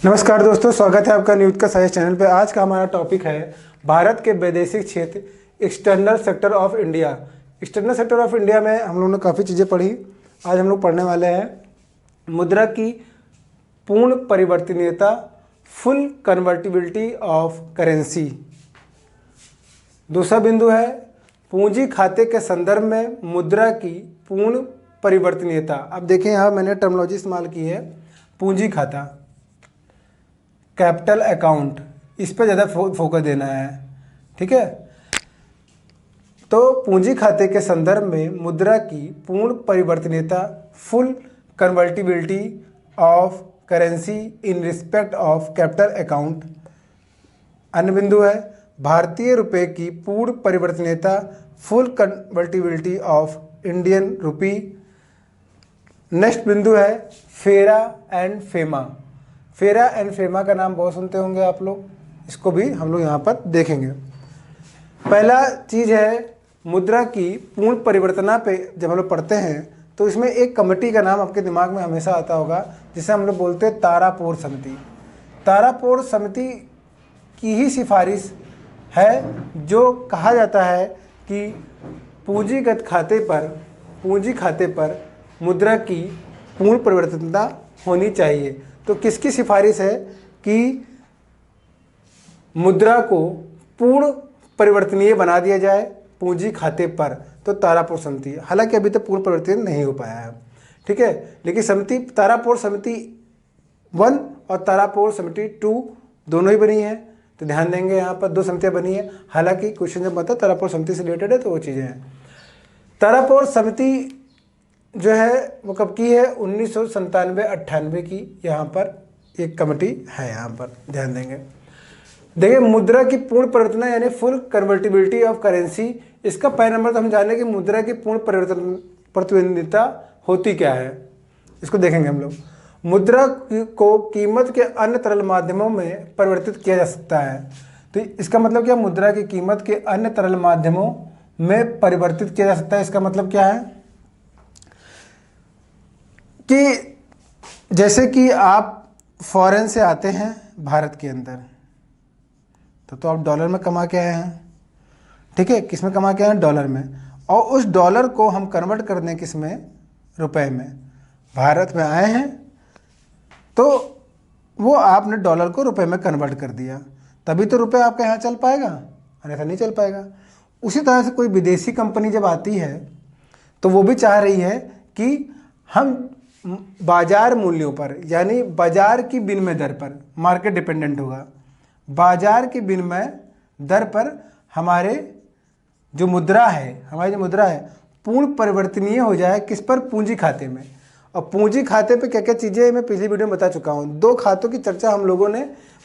नमस्कार दोस्तों, स्वागत है आपका न्यूज का साइंस चैनल पे। आज का हमारा टॉपिक है भारत के वैदेशिक क्षेत्र, external sector of India. External sector of India में हम लोगों ने काफ़ी चीज़ें पढ़ी। आज हम लोग पढ़ने वाले हैं मुद्रा की पूर्ण परिवर्तनीयता, फुल कन्वर्टिबिलिटी ऑफ करेंसी। दूसरा बिंदु है पूंजी खाते के संदर्भ में मुद्रा की पूर्ण परिवर्तनीयता। अब देखिए यहाँ मैंने टर्मिनोलॉजी इस्तेमाल की है, पूंजी खाता, कैपिटल अकाउंट, इस पर ज़्यादा फोकस देना है। ठीक है, तो पूंजी खाते के संदर्भ में मुद्रा की पूर्ण परिवर्तनीयता, full convertibility of currency in respect of capital account. अन्य बिंदु है भारतीय रुपए की पूर्ण परिवर्तनीयता, full convertibility of Indian rupee. Next बिंदु है फेरा एंड फेमा। फेरा एंड फेमा का नाम बहुत सुनते होंगे आप लोग, इसको भी हम लोग यहाँ पर देखेंगे। पहला चीज़ है मुद्रा की पूर्ण परिवर्तना पे जब हम लोग पढ़ते हैं तो इसमें एक कमेटी का नाम आपके दिमाग में हमेशा आता होगा, जिसे हम लोग बोलते हैं तारापोर समिति। तारापोर समिति की ही सिफारिश है जो कहा जाता है कि पूंजीगत खाते पर मुद्रा की पूर्ण परिवर्तनता होनी चाहिए। तो किसकी सिफारिश है कि मुद्रा को पूर्ण परिवर्तनीय बना दिया जाए पूंजी खाते पर? तो तारापोर समिति। हालांकि अभी तक पूर्ण परिवर्तन नहीं हो पाया है, ठीक है, लेकिन समिति तारापोर समिति 1 और तारापोर समिति 2 दोनों ही बनी है। तो ध्यान देंगे यहाँ पर 2 समितियाँ बनी है। हालांकि क्वेश्चन जब आता है तारापोर समिति से रिलेटेड है तो वो चीज़ें हैं। तारापोर समिति जो है वो कब की है? 1997-98 की यहाँ पर एक कमेटी है, यहाँ पर ध्यान देंगे। देखिए मुद्रा की पूर्ण परिवर्तन यानी फुल कन्वर्टिबिलिटी ऑफ करेंसी, इसका पहला नंबर तो हम जाने कि मुद्रा की पूर्ण परिवर्तनीयता होती क्या है, इसको देखेंगे हम लोग। मुद्रा को कीमत के अन्य तरल माध्यमों में परिवर्तित किया जा सकता है। तो इसका मतलब क्या? मुद्रा की कीमत के अन्य तरल माध्यमों में परिवर्तित किया जा सकता है। इसका मतलब क्या है कि जैसे कि आप फॉरेन से आते हैं भारत के अंदर, तो आप डॉलर में कमा के आए हैं, ठीक है, किस में कमा के आए हैं? डॉलर में। और उस डॉलर को हम कन्वर्ट कर दें किस में? रुपए में। भारत में आए हैं तो वो आपने डॉलर को रुपए में कन्वर्ट कर दिया, तभी तो रुपए आपका यहाँ चल पाएगा, अन्यथा नहीं चल पाएगा। उसी तरह से कोई विदेशी कंपनी जब आती है तो वो भी चाह रही है कि हम बाजार मूल्यों पर, यानी बाजार की विनिमय दर पर, मार्केट डिपेंडेंट होगा, बाजार की विनिमय दर पर हमारे जो मुद्रा है पूर्ण परिवर्तनीय हो जाए। किस पर? पूंजी खाते में। और पूंजी खाते पे क्या क्या चीज़ें मैं पिछली वीडियो में बता चुका हूँ। 2 खातों की चर्चा हम लोगों ने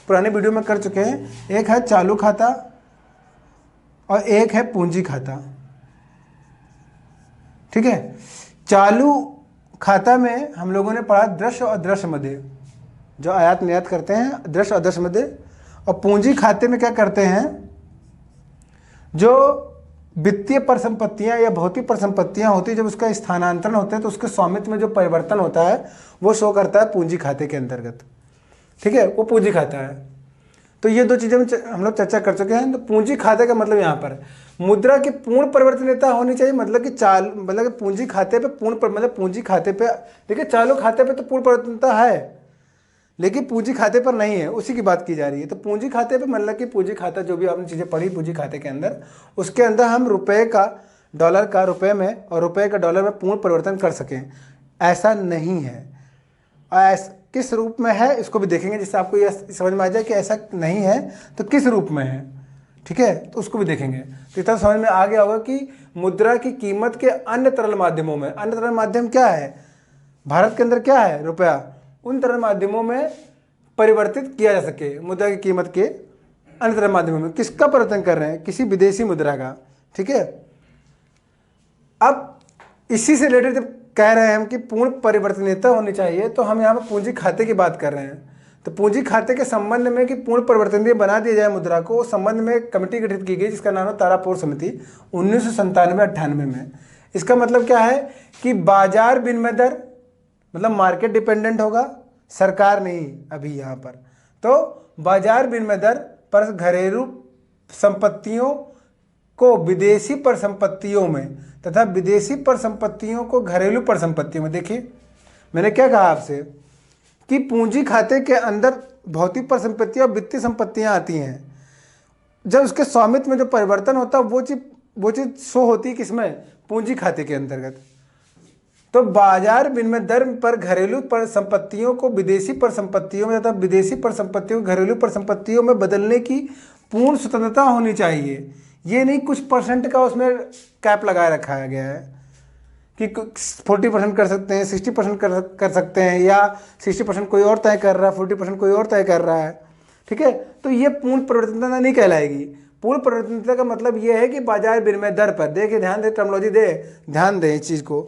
पुराने वीडियो में कर चुके हैं। एक है चालू खाता और एक है पूंजी खाता, ठीक है। चालू खाता में हम लोगों ने पढ़ा दृश्य और अदृश्य मध्य, जो आयात निर्यात करते हैं, दृश्य और अदृश्य मध्य। और पूंजी खाते में क्या करते हैं? जो वित्तीय परिसंपत्तियां या भौतिक परिसंपत्तियां होती है, जब उसका स्थानांतरण होता है तो उसके स्वामित्व में जो परिवर्तन होता है वो शो करता है पूंजी खाते के अंतर्गत, ठीक है, वो पूंजी खाता है। तो ये 2 चीज़ें हम लोग चर्चा कर चुके हैं। तो पूंजी खाते का मतलब यहाँ पर मुद्रा की पूर्ण परिवर्तनीयता होनी चाहिए, मतलब कि पूंजी खाते पे पूंजी खाते पे, देखिए चालू खाते पे तो पूर्ण परिवर्तनीयता है लेकिन पूंजी खाते पर नहीं है, उसी की बात की जा रही है। तो पूंजी खाते पे मतलब कि पूंजी खाता जो भी आपने चीज़ें पढ़ी पूंजी खाते के अंदर, उसके अंदर हम रुपए का डॉलर का रुपए में और रुपए का डॉलर में पूर्ण परिवर्तन कर सकें, ऐसा नहीं है। किस रूप में है इसको भी देखेंगे, जिससे आपको यह समझ में आ जाए कि ऐसा नहीं है तो किस रूप में है, ठीक है, तो उसको भी देखेंगे। तो इतना समझ में आ गया होगा कि मुद्रा की कीमत के अन्य तरल माध्यमों में, अन्य तरल माध्यम क्या है? भारत के अंदर क्या है? रुपया। उन तरल माध्यमों में परिवर्तित किया जा सके मुद्रा की कीमत के अन्य तरल माध्यमों में। किसका परिवर्तन कर रहे हैं? किसी विदेशी मुद्रा का, ठीक है। अब इसी से रिलेटेड जब कह रहे हैं हम कि पूर्ण परिवर्तनीयता होनी चाहिए, तो हम यहाँ पर पूंजी खाते की बात कर रहे हैं। तो पूंजी खाते के संबंध में कि पूर्ण परिवर्तनीय बना दिया जाए मुद्रा को, उस संबंध में एक कमेटी गठित की गई जिसका नाम है तारापोर समिति 1997-98 में। इसका मतलब क्या है कि बाजार विनिमय दर मतलब मार्केट डिपेंडेंट होगा, सरकार नहीं। अभी यहाँ पर तो बाजार विनिमय दर पर घरेलू संपत्तियों को विदेशी परिसंपत्तियों में तथा विदेशी परिसंपत्तियों को घरेलू परिसंपत्तियों में, देखिए मैंने क्या कहा आपसे कि पूंजी खाते के अंदर भौतिक परिसंपत्तियां और वित्तीय संपत्तियां आती हैं। जब उसके स्वामित्व में जो परिवर्तन होता है वो चीज शो होती है किसमें, पूंजी खाते के अंतर्गत। तो बाजार विनिमय दर पर घरेलू परिसंपत्तियों को विदेशी परिसंपत्तियों में तथा विदेशी परिसंपत्तियों को घरेलू परिसंपत्तियों में बदलने की पूर्ण स्वतंत्रता होनी चाहिए। ये नहीं कुछ परसेंट का उसमें कैप लगा रखा गया है कि 40% कर सकते हैं, 60% कर सकते हैं, या 60% कोई और तय कर रहा है, 40% कोई और तय कर रहा है। ठीक है, तो ये पूर्ण परिवर्तनता नहीं कहलाएगी। पूर्ण परिवर्तनता का मतलब ये है कि बाजार विनिमय दर पर, देखिए ध्यान दे, टर्मोलॉजी ध्यान दें इस चीज़ को,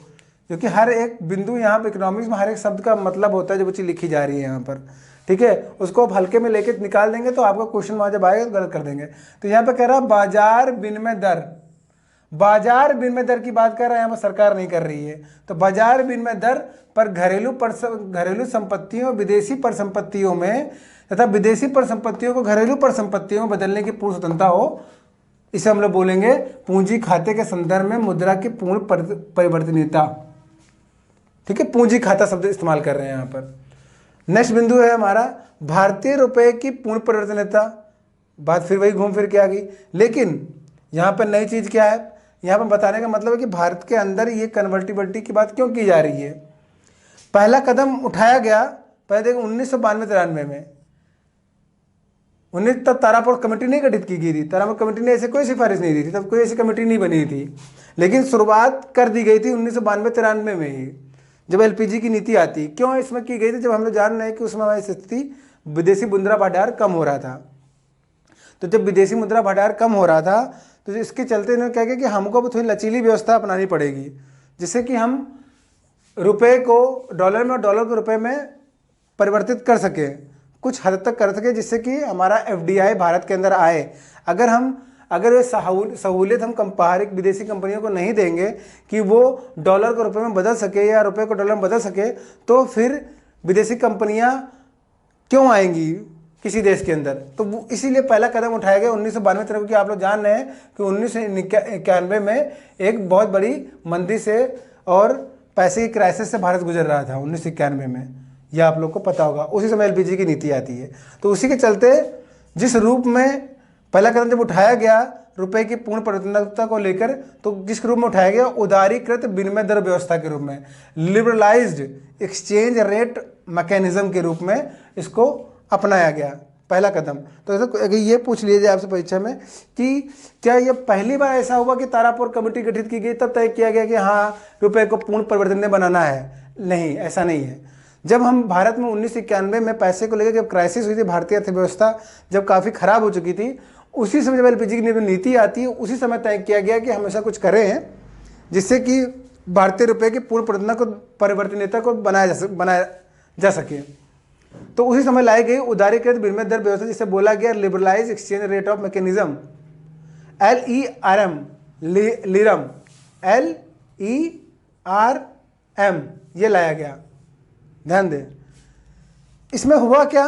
क्योंकि हर एक बिंदु यहाँ पर इकोनॉमिक्स में हर एक शब्द का मतलब होता है जो चीज़ लिखी जा रही है यहाँ पर। ठीक है, उसको आप हल्के में लेके निकाल देंगे तो आपका क्वेश्चन वहाँ जब आएगा तो गलत कर देंगे। तो यहाँ पे कह रहा है बाजार विनिमय दर, बाजार विनिमय दर की बात कर रहा है, यहाँ पर सरकार नहीं कर रही है। तो बाजार विनिमय दर पर घरेलू संपत्तियों विदेशी परिसंपत्तियों में तथा विदेशी परिसंपत्तियों को घरेलू परिसंपत्तियों में बदलने की पूर्ण स्वतंत्रता हो, इसे हम लोग बोलेंगे पूंजी खाते के संदर्भ में मुद्रा की पूर्ण परिवर्तनीयता। ठीक है, पूंजी खाता शब्द इस्तेमाल कर रहे हैं यहाँ पर। नेक्स्ट बिंदु है हमारा भारतीय रुपए की पूर्ण परिवर्तनीयता। बात फिर वही घूम फिर के आ गई, लेकिन यहाँ पर नई चीज़ क्या है, यहाँ पर बताने का मतलब है कि भारत के अंदर ये कन्वर्टिबिलिटी की बात क्यों की जा रही है। पहला कदम उठाया गया, पहले देखो 1992-93 में, तब तारापुर कमेटी नहीं गठित की गई थी। तारापुर कमेटी ने ऐसे कोई सिफारिश नहीं दी थी, तब कोई ऐसी कमेटी नहीं बनी थी, लेकिन शुरुआत कर दी गई थी 1992-93 में ही, जब एलपीजी की नीति आती। क्यों इसमें की गई थी, जब हम लोग जान रहे हैं कि उसमें हमारी स्थिति विदेशी मुद्रा भंडार कम हो रहा था। तो जब विदेशी मुद्रा भंडार कम हो रहा था तो इसके चलते इन्होंने क्या किया कि हमको अब थोड़ी लचीली व्यवस्था अपनानी पड़ेगी, जिससे कि हम रुपए को डॉलर में और डॉलर को रुपए में परिवर्तित कर सकें, कुछ हद तक कर सके, जिससे कि हमारा एफडीआई भारत के अंदर आए। अगर वे सहूलियत हम बाहरी विदेशी कंपनियों को नहीं देंगे कि वो डॉलर को रुपए में बदल सके या रुपए को डॉलर में बदल सके, तो फिर विदेशी कंपनियां क्यों आएंगी किसी देश के अंदर। तो इसीलिए पहला कदम उठाया गया 1992 की। आप लोग जान रहे हैं कि 1991 में एक बहुत बड़ी मंदी से और पैसे की क्राइसिस से भारत गुजर रहा था 1991 में, यह आप लोग को पता होगा। उसी समय एलपीजी की नीति आती है। तो उसी के चलते जिस रूप में पहला कदम जब उठाया गया रुपए की पूर्ण परिवर्तनीयता को लेकर, तो किस रूप में उठाया गया, उदारीकृत विनिमय दर व्यवस्था के रूप में, लिबरलाइज्ड एक्सचेंज रेट मैकेनिज्म के रूप में इसको अपनाया गया, पहला कदम। तो अगर ये पूछ लीजिए आपसे परीक्षा में कि क्या ये पहली बार ऐसा हुआ कि तारापुर कमेटी गठित की गई तब तय किया गया कि हाँ रुपए को पूर्ण परिवर्तनीय बनाना है? नहीं, ऐसा नहीं है। जब हम भारत में 1991 में पैसे को लेकर जब क्राइसिस हुई थी, भारतीय अर्थव्यवस्था जब काफ़ी खराब हो चुकी थी, उसी समय जब एलपीजी की नीति आती है, उसी समय तय किया गया कि हम ऐसा कुछ करें जिससे कि भारतीय रुपए की पूर्ण परिवर्तनीयता को बनाया जा सके। तो उसी समय लाई गई उदारीकृत विनिमय दर व्यवस्था, जिसे बोला गया liberalise exchange rate of mechanism, LERM, लिरम, LERM, ये लाया गया। ध्यान दें, इसमें हुआ क्या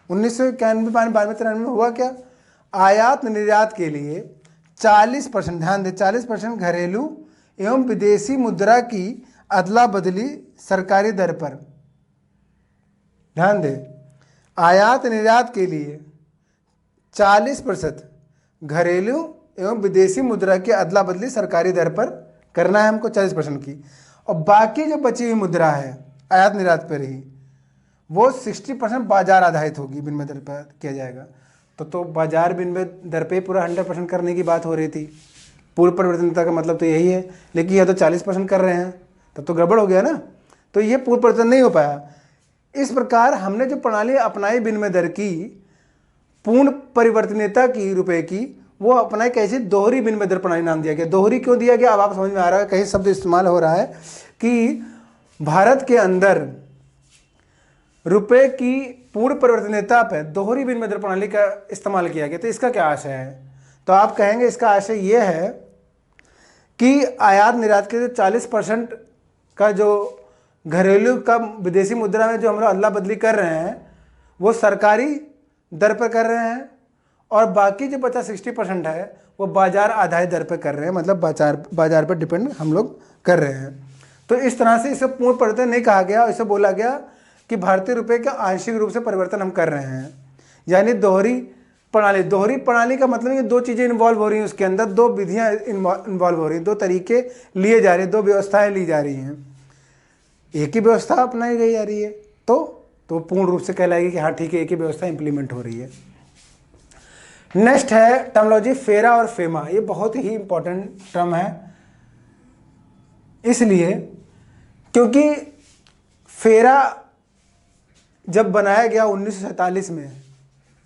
1991-92-93 में हुआ क्या, आयात निर्यात के लिए 40%, ध्यान दें 40% घरेलू एवं विदेशी मुद्रा की अदला बदली सरकारी दर पर। ध्यान दें, आयात निर्यात के लिए 40% घरेलू एवं विदेशी मुद्रा की अदला बदली सरकारी दर पर करना है हमको 40% की, और बाकी जो बची हुई मुद्रा है आयात निर्यात पर ही, वो 60% बाजार आधारित होगी, विनिमय दर पर किया जाएगा। तो बाजार विनिमय दर पे पूरा 100% करने की बात हो रही थी। पूर्ण परिवर्तनीयता का मतलब तो यही है, लेकिन यह तो 40% कर रहे हैं, तब तो गड़बड़ हो गया ना। तो ये पूर्ण परिवर्तन नहीं हो पाया। इस प्रकार हमने जो प्रणाली अपनाई विनिमय दर की, पूर्ण परिवर्तनीयता की रुपए की, वो अपनाई कैसे, दोहरी विनिमय दर प्रणाली नाम दिया गया। दोहरी क्यों दिया गया, अब आप समझ में आ रहा है, कहीं शब्द इस्तेमाल हो रहा है कि भारत के अंदर रुपए की पूर्ण परिवर्तनीयता पर दोहरी विनिमय दर प्रणाली का इस्तेमाल किया गया। तो इसका क्या आशय है, तो आप कहेंगे इसका आशय यह है कि आयात निर्यात के जो 40% का जो घरेलू का विदेशी मुद्रा में जो हम लोग अदला बदली कर रहे हैं, वो सरकारी दर पर कर रहे हैं, और बाकी जो बचा 60% है वो बाजार आधारित दर पर कर रहे हैं, मतलब बाजार पर डिपेंड हम लोग कर रहे हैं। तो इस तरह से इसे पूर्ण परिवर्तन नहीं कहा गया, इसे बोला गया कि भारतीय रुपये का आंशिक रूप से परिवर्तन हम कर रहे हैं, यानी दोहरी प्रणाली का मतलब ये दो चीज़ें इन्वॉल्व हो रही हैं, उसके अंदर दो विधियाँ इन्वॉल्व हो रही हैं, दो तरीके लिए जा रहे हैं, दो व्यवस्थाएं ली जा रही हैं, एक ही व्यवस्था अपनाई गई जा रही है, तो पूर्ण रूप से कहलाएगी कि हाँ ठीक है, एक ही व्यवस्था इंप्लीमेंट हो रही है। नेक्स्ट है टर्मोलॉजी फेरा और फेमा। ये बहुत ही इंपॉर्टेंट टर्म है, इसलिए क्योंकि फेरा जब बनाया गया 1947 में,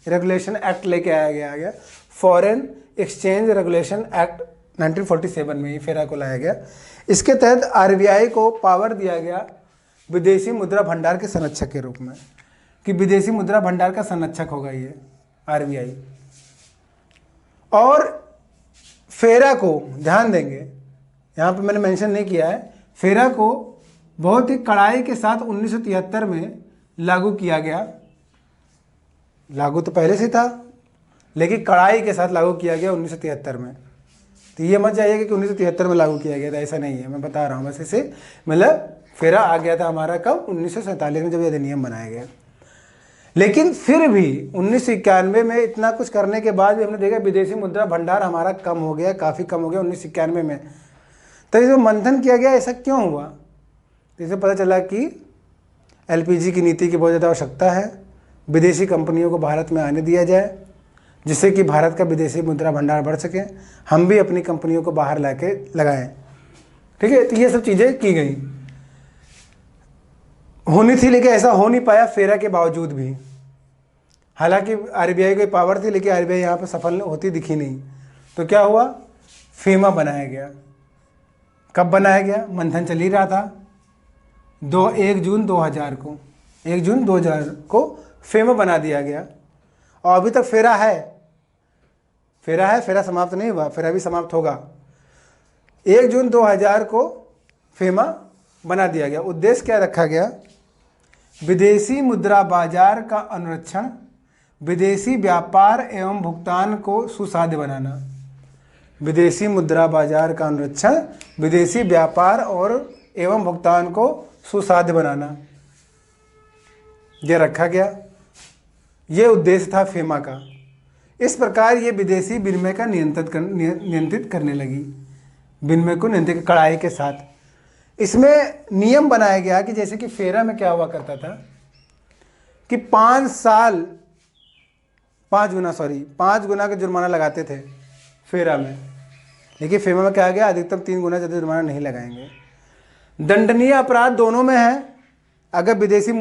रेगुलेशन एक्ट लेके आया गया फॉरेन एक्सचेंज रेगुलेशन एक्ट 1947 में ही फेरा को लाया गया। इसके तहत आरबीआई को पावर दिया गया विदेशी मुद्रा भंडार के संरक्षक के रूप में, कि विदेशी मुद्रा भंडार का संरक्षक होगा ये आरबीआई। और फेरा को ध्यान देंगे, यहाँ पे मैंने मेंशन नहीं किया है, फेरा को बहुत ही कड़ाई के साथ 1973 में लागू किया गया। लागू तो पहले से था, लेकिन कड़ाई के साथ लागू किया गया 1973 में। तो ये मत जाइएगा कि 1973 में लागू किया गया था, ऐसा नहीं है, मैं बता रहा हूँ बस। इसे मतलब फेरा आ गया था हमारा कब, 1947 में, जब यह अधिनियम बनाया गया। लेकिन फिर भी 1991 में इतना कुछ करने के बाद भी हमने देखा विदेशी मुद्रा भंडार हमारा कम हो गया, काफ़ी कम हो गया 1991 में। तो जो मंथन किया गया, ऐसा क्यों हुआ? तो इसे पता चला कि एलपीजी की नीति की बहुत ज़्यादा आवश्यकता है, विदेशी कंपनियों को भारत में आने दिया जाए, जिससे कि भारत का विदेशी मुद्रा भंडार बढ़ सके, हम भी अपनी कंपनियों को बाहर ला के लगाएँ। ठीक है, तो ये सब चीज़ें की गई, होनी थी, लेकिन ऐसा हो नहीं पाया फेरा के बावजूद भी। हालांकि आरबीआई की पावर थी, लेकिन आरबीआई यहाँ पर सफल होती दिखी नहीं। तो क्या हुआ, फेमा बनाया गया। कब बनाया गया? मंथन चल ही रहा था। 1 जून 2000 को, 1 जून 2000 को फेमा बना दिया गया, और अभी तक फेरा है, फेरा समाप्त नहीं हुआ, फेरा भी समाप्त होगा। 1 जून 2000 को फेमा बना दिया गया। उद्देश्य क्या रखा गया? विदेशी मुद्रा बाजार का अनुरक्षण, विदेशी व्यापार एवं भुगतान को सुसाध्य बनाना। विदेशी मुद्रा बाजार का अनुरक्षण, विदेशी व्यापार और एवं भुगतान को सुसाध्य बनाना, यह रखा गया। यह उद्देश्य था फेमा का। इस प्रकार ये विदेशी विनिमय का नियंत्रित करने लगी, विनिमय को नियंत्रित कड़ाई के साथ। इसमें नियम बनाया गया कि जैसे कि फेरा में क्या हुआ करता था कि 5 गुना का जुर्माना लगाते थे फेरा में, लेकिन फेमा में क्या आ गया, अधिकतम 3 गुना ज़्यादा जुर्माना नहीं लगाएंगे। दंडनीय अपराध दोनों में है, अगर विदेशी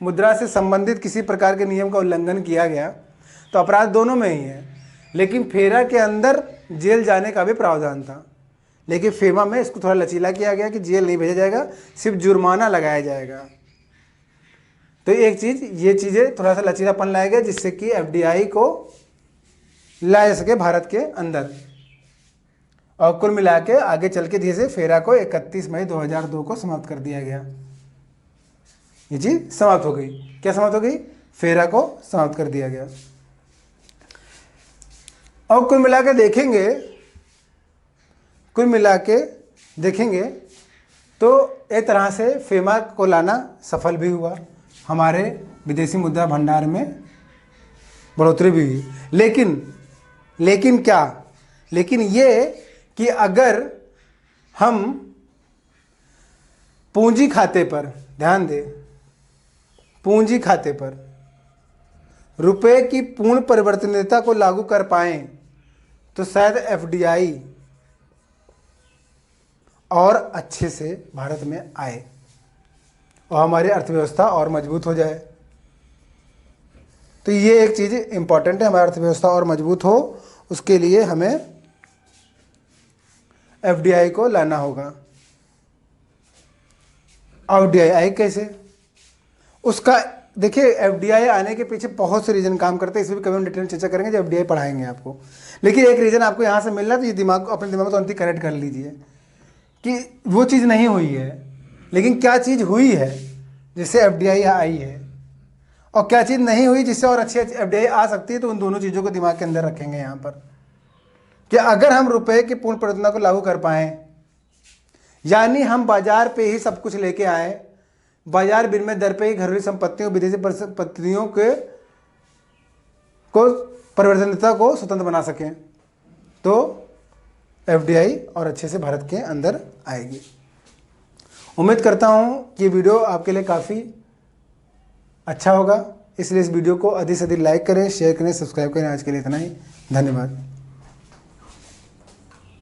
मुद्रा से संबंधित किसी प्रकार के नियम का उल्लंघन किया गया तो अपराध दोनों में ही है। लेकिन फेरा के अंदर जेल जाने का भी प्रावधान था, लेकिन फेमा में इसको थोड़ा लचीला किया गया कि जेल नहीं भेजा जाएगा, सिर्फ जुर्माना लगाया जाएगा। तो एक चीज़, ये चीज़ें थोड़ा सा लचीलापन लाया गया, जिससे कि एफडीआई को लाया सके भारत के अंदर। और कुल मिला के आगे चल के धीरे से फेरा को 31 मई 2002 को समाप्त कर दिया गया। ये चीज़ समाप्त हो गई। क्या समाप्त हो गई? फेरा को समाप्त कर दिया गया। और कुल मिला के देखेंगे तो एक तरह से फेमा को लाना सफल भी हुआ, हमारे विदेशी मुद्रा भंडार में बढ़ोतरी भी हुई। लेकिन ये कि अगर हम पूंजी खाते पर ध्यान दें, पूंजी खाते पर रुपए की पूर्ण परिवर्तनीयता को लागू कर पाएं तो शायद एफडीआई और अच्छे से भारत में आए और हमारी अर्थव्यवस्था और मजबूत हो जाए। तो ये एक चीज़ इम्पॉर्टेंट है, हमारी अर्थव्यवस्था और मजबूत हो, उसके लिए हमें एफडीआई को लाना होगा। एफडीआई कैसे? उसका देखिए, एफडीआई आने के पीछे बहुत से रीज़न काम करते हैं, इसमें भी कभी हम डिटेल चर्चा करेंगे जब एफडीआई पढ़ाएंगे आपको। लेकिन एक रीज़न आपको यहाँ से मिल रहा है, तो ये अपने दिमाग को अंतिम करेक्ट कर लीजिए कि वो चीज़ नहीं हुई है, लेकिन क्या चीज़ हुई है जिससे एफडीआई आई है। और क्या चीज़ नहीं हुई जिससे और अच्छी एफडीआई आ सकती है, तो उन दोनों चीज़ों को दिमाग के अंदर रखेंगे यहाँ पर कि अगर हम रुपए की पूर्ण परिवर्तन को लागू कर पाएँ, यानी हम बाजार पे ही सब कुछ लेके आए, बाजार विनिमय दर पे ही घरेलू संपत्तियों विदेशी संपत्तियों के को परिवर्तनीयता को स्वतंत्र बना सकें, तो एफडीआई और अच्छे से भारत के अंदर आएगी। उम्मीद करता हूँ कि वीडियो आपके लिए काफ़ी अच्छा होगा, इसलिए इस वीडियो को अधिक से अधिक लाइक करें, शेयर करें, सब्सक्राइब करें। आज के लिए इतना ही, धन्यवाद।